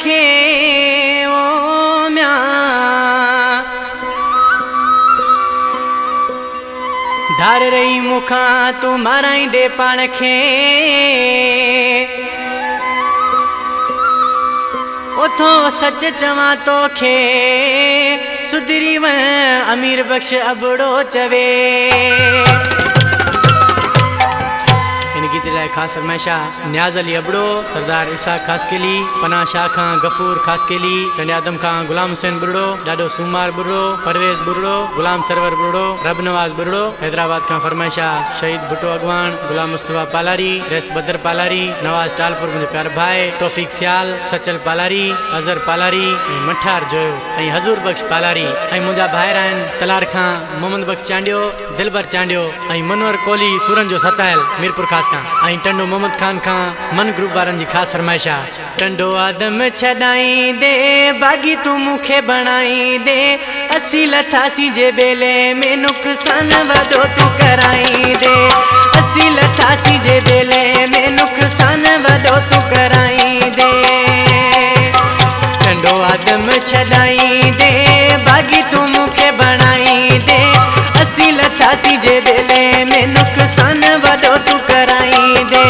खे ओ म्या धार रही मुखा तू माराई दे पाण खे उथो सच चवा तो खे सुधरी व अमीर बख्श अबड़ो चवे खास फरमाइशा न्याज अली अबड़ो सरदार इसा खास केली पना शाह खां गफूर खास केली टंडे आदम खां गुलाम हुसैन बुरड़ो डाडो सुमार बुरड़ो परवेज बुरड़ो गुलाम सरवर बुरड़ो रब नवाज बुरड़ो हैदराबाद खां फरमाइशा शहीद भुट्टो अगवान गुलाम मुस्तफा पालारी रेस बदर पालारी नवाज टालपुर मुझे प्यार भाई तौफीक सियाल सचल पालारी अजहर पालारी मठार जोयो हजूर बख्श पालारी मुझा भाई आहिनि तलार खां मोहम्मद बख्श चांडियो दिलबर चांडियो मनवर कोहली सूरन जो सतायल मीरपुर खास खां टंडो मोहम्मद खान खां मन ग्रुप वारन जी खास फरमाइशा टंडो आदम छॾाई दे बागी तू मुखे बनाई दे असी लथासी जे बेले में नुक़सान वॾो तू कराई दे असी लथासी जे बेले में नुक़सान वॾो तू कराई दे टंडो आदम छॾाई दे बागी तू मुखे बनाई दे असी लथासी जे बेले में नुक़सान वॾो तू कराई दे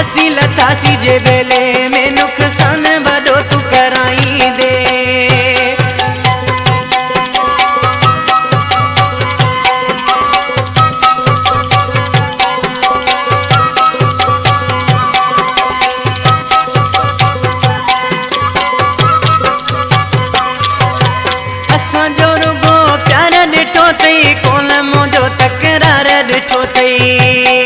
असी लथासी जे बेले में नुक़सान वॾो तू कराई दे असांजो रुगो प्यार ॾिठो अथई कोन मुंहिंजो तकरार ॾिठो अथई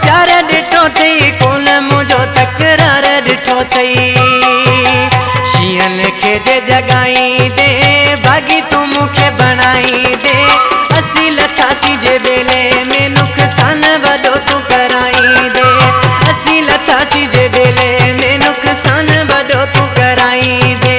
प्यार ॾिठो अथई कोन मुंहिंजो तकरार ॾिठो अथई शींहन खे जे जॻाई दे भागी तू मूंखे बनाई दे असी लथासी जे बेले में नुक़सान वॾो तू कराई दे असी लथासी जे बेले में नुक़सान वॾो तू कराई दे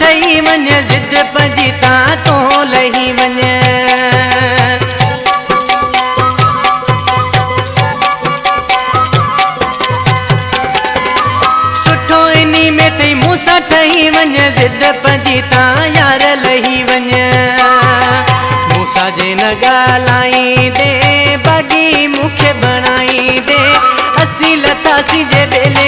ठही वञ ज़िद पंहिंजी तां तो लही वञ सुठो इनी में तई मूंसां ठही वञ ज़िद पंहिंजी तां यार लही वञ मूंसां जे न ॻाल्हाई दे बागी मूंखे बणाई दे असी लथासी जे बेले